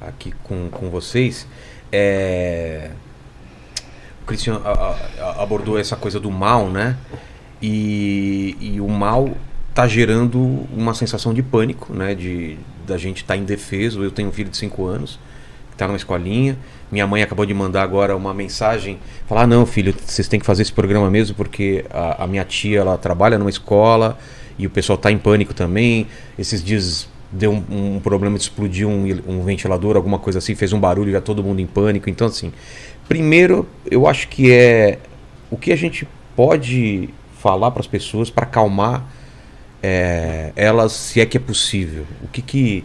aqui com vocês. O Christian abordou essa coisa do mal, né? E o mal tá gerando uma sensação de pânico, né? Da gente estar indefeso. Eu tenho um filho de 5 anos, que tá numa escolinha. Minha mãe acabou de mandar agora uma mensagem, falar: não, filho, vocês têm que fazer esse programa mesmo, porque a minha tia, ela trabalha numa escola e o pessoal tá em pânico também. Esses dias deu um problema de explodir um ventilador, alguma coisa assim, fez um barulho, já todo mundo em pânico. Então, assim, primeiro, eu acho que o que a gente pode falar para as pessoas para acalmar elas, se é que é possível. O que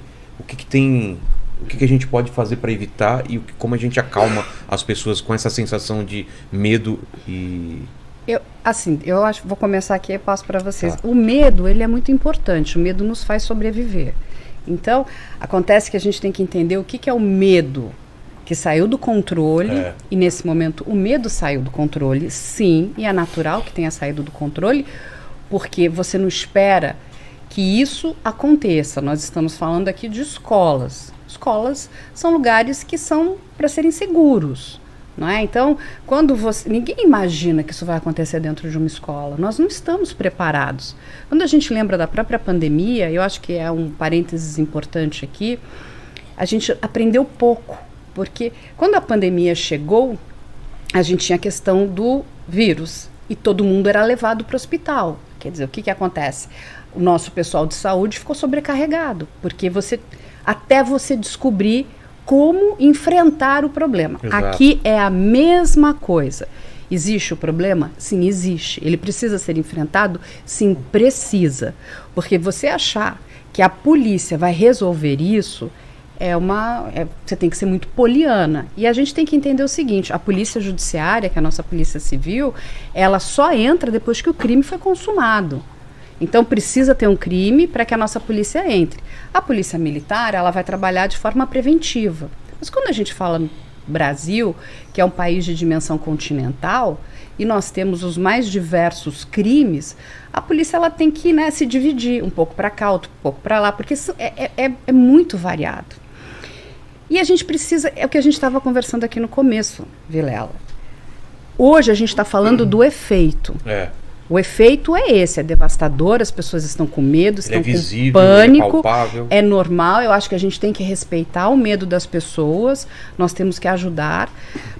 a gente pode fazer para evitar e como a gente acalma as pessoas com essa sensação de medo e... Eu acho, vou começar aqui e passo para vocês. Tá. O medo, ele é muito importante. O medo nos faz sobreviver. Então, acontece que a gente tem que entender o que é o medo que saiu do controle. E nesse momento o medo saiu do controle, sim, e é natural que tenha saído do controle, porque você não espera que isso aconteça. Nós estamos falando aqui de escolas. Escolas são lugares que são para serem seguros, não é? Então, ninguém imagina que isso vai acontecer dentro de uma escola. Nós não estamos preparados. Quando a gente lembra da própria pandemia, eu acho que é um parênteses importante aqui, a gente aprendeu pouco, porque quando a pandemia chegou, a gente tinha a questão do vírus e todo mundo era levado para o hospital. Quer dizer, o que acontece? O nosso pessoal de saúde ficou sobrecarregado, porque até você descobrir como enfrentar o problema. Exato. Aqui é a mesma coisa. Existe o problema? Sim, existe. Ele precisa ser enfrentado? Sim, precisa. Porque você achar que a polícia vai resolver isso, você tem que ser muito poliana. E a gente tem que entender o seguinte: a polícia judiciária, que é a nossa polícia civil, ela só entra depois que o crime foi consumado. Então precisa ter um crime para que a nossa polícia entre. A polícia militar, ela vai trabalhar de forma preventiva. Mas quando a gente fala no Brasil, que é um país de dimensão continental, e nós temos os mais diversos crimes, a polícia ela tem que, né, se dividir um pouco para cá, outro pouco para lá, porque isso é muito variado. E a gente precisa, é o que a gente estava conversando aqui no começo, Vilela. Hoje a gente está falando do efeito. O efeito é esse, é devastador, as pessoas estão com medo, estão visível, com pânico, é palpável. É normal, eu acho que a gente tem que respeitar o medo das pessoas, nós temos que ajudar,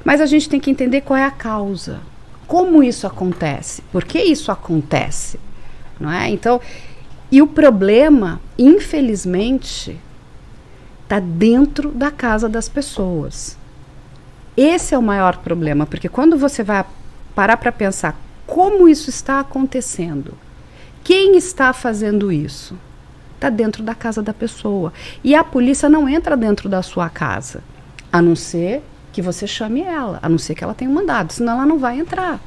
mas a gente tem que entender qual é a causa, como isso acontece, por que isso acontece, não é? Então, e o problema, infelizmente, está dentro da casa das pessoas. Esse é o maior problema, porque quando você vai parar para pensar como isso está acontecendo, quem está fazendo isso, está dentro da casa da pessoa. E a polícia não entra dentro da sua casa, a não ser que você chame ela, a não ser que ela tenha um mandado, senão ela não vai entrar.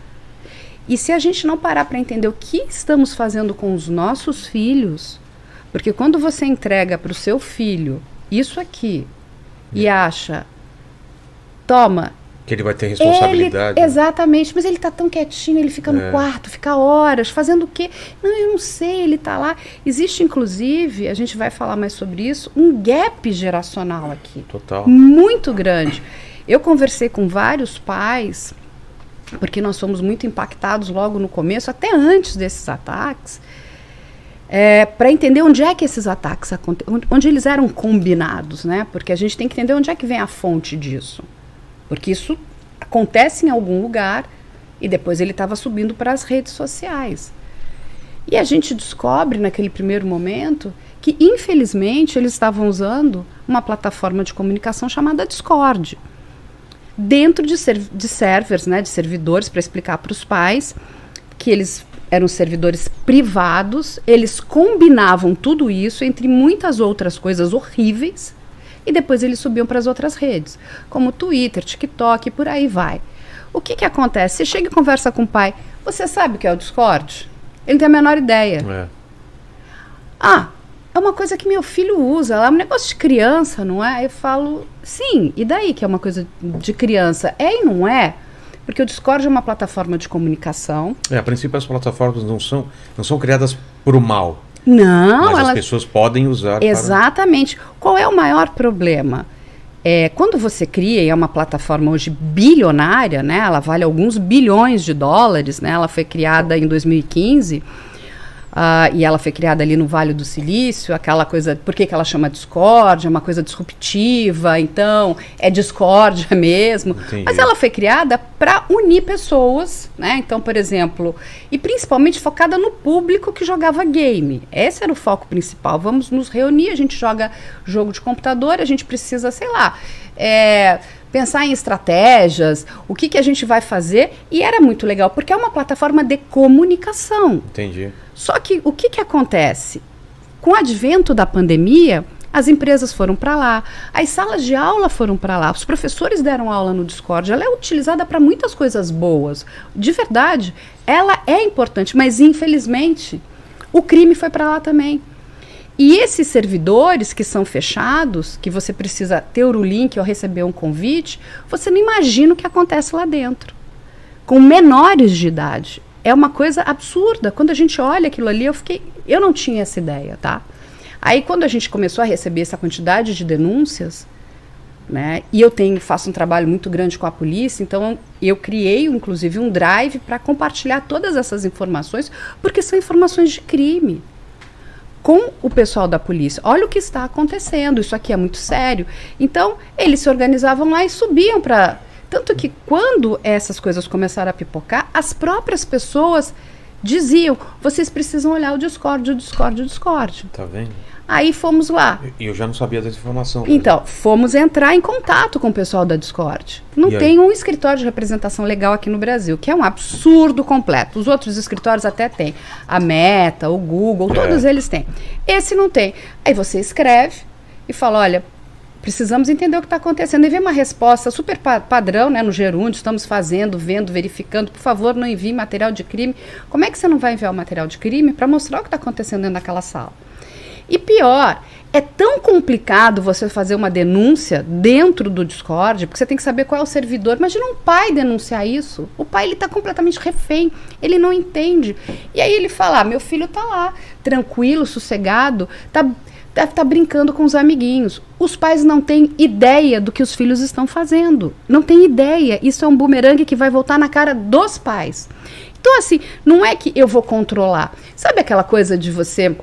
E se a gente não parar para entender o que estamos fazendo com os nossos filhos, porque quando você entrega para o seu filho isso aqui e acha, toma, que ele vai ter responsabilidade. Exatamente, mas ele está tão quietinho, ele fica no quarto, fica horas, fazendo o quê? Não, eu não sei, ele está lá. Existe, inclusive, a gente vai falar mais sobre isso, um gap geracional aqui. Total. Muito grande. Eu conversei com vários pais, porque nós fomos muito impactados logo no começo, até antes desses ataques, para entender onde é que esses ataques acontecem, onde eles eram combinados, né? Porque a gente tem que entender onde é que vem a fonte disso. Porque isso acontece em algum lugar e depois ele estava subindo para as redes sociais. E a gente descobre naquele primeiro momento que, infelizmente, eles estavam usando uma plataforma de comunicação chamada Discord. Dentro de servers, né, de servidores, para explicar para os pais que eles eram servidores privados, eles combinavam tudo isso entre muitas outras coisas horríveis. E depois eles subiam para as outras redes, como Twitter, TikTok, e por aí vai. O que acontece? Você chega e conversa com o pai, você sabe o que é o Discord? Ele tem a menor ideia. É uma coisa que meu filho usa, é um negócio de criança, não é? Eu falo, sim, e daí que é uma coisa de criança? É e não é? Porque o Discord é uma plataforma de comunicação. A princípio as plataformas não são criadas por o mal. Não, mas as pessoas podem usar. Exatamente. Qual é o maior problema? Quando você cria, e é uma plataforma hoje bilionária, né, ela vale alguns bilhões de dólares, né, ela foi criada em 2015, e ela foi criada ali no Vale do Silício, aquela coisa, por que ela chama Discord? É uma coisa disruptiva, então é discórdia mesmo. Entendi. Mas ela foi criada para unir pessoas, né? Então, por exemplo, e principalmente focada no público que jogava game. Esse era o foco principal. Vamos nos reunir, a gente joga jogo de computador, a gente precisa, sei lá, pensar em estratégias, o que a gente vai fazer, e era muito legal, porque é uma plataforma de comunicação. Entendi. Só que o que acontece? Com o advento da pandemia, as empresas foram para lá, as salas de aula foram para lá, os professores deram aula no Discord, ela é utilizada para muitas coisas boas. De verdade, ela é importante, mas infelizmente o crime foi para lá também. E esses servidores que são fechados, que você precisa ter o link ou receber um convite, você não imagina o que acontece lá dentro. Com menores de idade. É uma coisa absurda. Quando a gente olha aquilo ali, eu não tinha essa ideia, tá? Aí quando a gente começou a receber essa quantidade de denúncias, né? E eu faço um trabalho muito grande com a polícia, então eu criei, inclusive, um drive para compartilhar todas essas informações, porque são informações de crime. Com o pessoal da polícia, olha o que está acontecendo, isso aqui é muito sério. Então, eles se organizavam lá e subiam para... Tanto que quando essas coisas começaram a pipocar, as próprias pessoas diziam, vocês precisam olhar o Discord, o Discord, o Discord. Tá vendo? Aí fomos lá. E eu já não sabia dessa informação. Então, fomos entrar em contato com o pessoal da Discord. Não tem um escritório de representação legal aqui no Brasil, que é um absurdo completo. Os outros escritórios até têm. A Meta, o Google, todos eles têm. Esse não tem. Aí você escreve e fala, olha, precisamos entender o que está acontecendo. E vem uma resposta super padrão, né, no gerúndio, estamos fazendo, vendo, verificando, por favor, não envie material de crime. Como é que você não vai enviar o material de crime para mostrar o que está acontecendo dentro daquela sala? E pior, é tão complicado você fazer uma denúncia dentro do Discord, porque você tem que saber qual é o servidor. Imagina um pai denunciar isso. O pai, ele está completamente refém, ele não entende. E aí ele fala, meu filho está lá, tranquilo, sossegado, tá brincando com os amiguinhos. Os pais não têm ideia do que os filhos estão fazendo. Não tem ideia. Isso é um bumerangue que vai voltar na cara dos pais. Então, assim, não é que eu vou controlar. Sabe aquela coisa de você...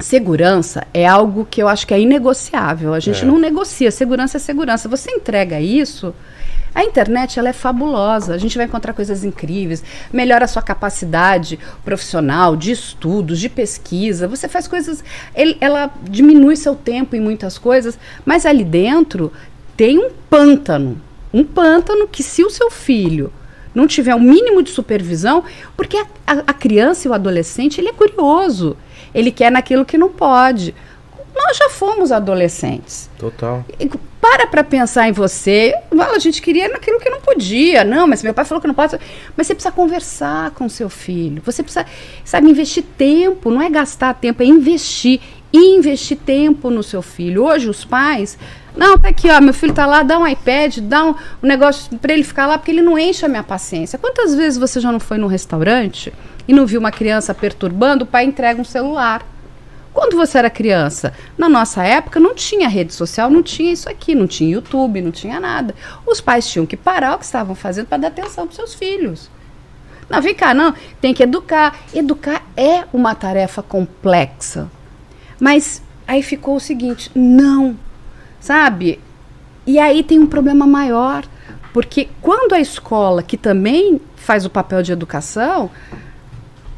Segurança é algo que eu acho que é inegociável. A gente não negocia. Segurança é segurança. Você entrega isso... A internet, ela é fabulosa, a gente vai encontrar coisas incríveis, melhora a sua capacidade profissional, de estudos, de pesquisa, você faz coisas, ela diminui seu tempo em muitas coisas, mas ali dentro tem um pântano que se o seu filho não tiver um mínimo de supervisão, porque a criança e o adolescente, ele é curioso, ele quer naquilo que não pode. Nós já fomos adolescentes. Total. Para pensar em você. A gente queria naquilo que não podia. Não, mas meu pai falou que não pode. Mas você precisa conversar com seu filho. Você precisa, sabe, investir tempo. Não é gastar tempo, é investir. E investir tempo no seu filho. Hoje os pais... Não, tá aqui, ó, meu filho tá lá, dá um iPad, dá um negócio para ele ficar lá, porque ele não enche a minha paciência. Quantas vezes você já não foi num restaurante e não viu uma criança perturbando, o pai entrega um celular? Quando você era criança, na nossa época, não tinha rede social, não tinha isso aqui, não tinha YouTube, não tinha nada. Os pais tinham que parar o que estavam fazendo para dar atenção para seus filhos. Não, vem cá, não, tem que educar. Educar é uma tarefa complexa. Mas aí ficou o seguinte, não, sabe? E aí tem um problema maior, porque quando a escola, que também faz o papel de educação...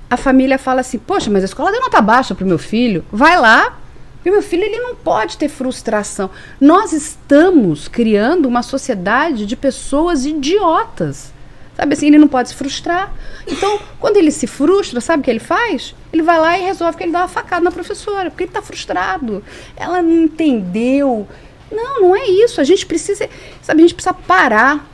A família fala assim, poxa, mas a escola deu nota baixa para o meu filho. Vai lá, e o meu filho ele não pode ter frustração. Nós estamos criando uma sociedade de pessoas idiotas. Sabe assim, ele não pode se frustrar. Então, quando ele se frustra, sabe o que ele faz? Ele vai lá e resolve que ele dá uma facada na professora, porque ele está frustrado. Ela não entendeu. Não é isso. A gente precisa, sabe, a gente precisa parar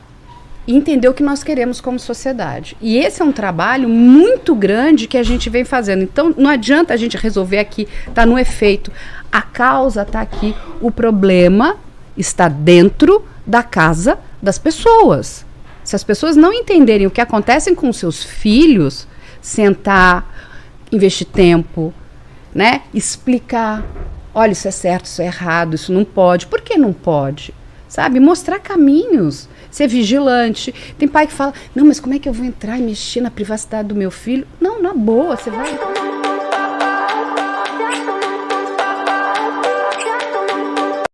e entender o que nós queremos como sociedade. E esse é um trabalho muito grande que a gente vem fazendo. Então, não adianta a gente resolver aqui, tá no efeito. A causa está aqui, o problema está dentro da casa das pessoas. Se as pessoas não entenderem o que acontece com seus filhos, sentar, investir tempo, né? Explicar, olha, isso é certo, isso é errado, isso não pode. Por que não pode? sabe? Mostrar caminhos, ser vigilante. Tem pai que fala, não, mas como é que eu vou entrar e mexer na privacidade do meu filho? Não, na boa, você vai...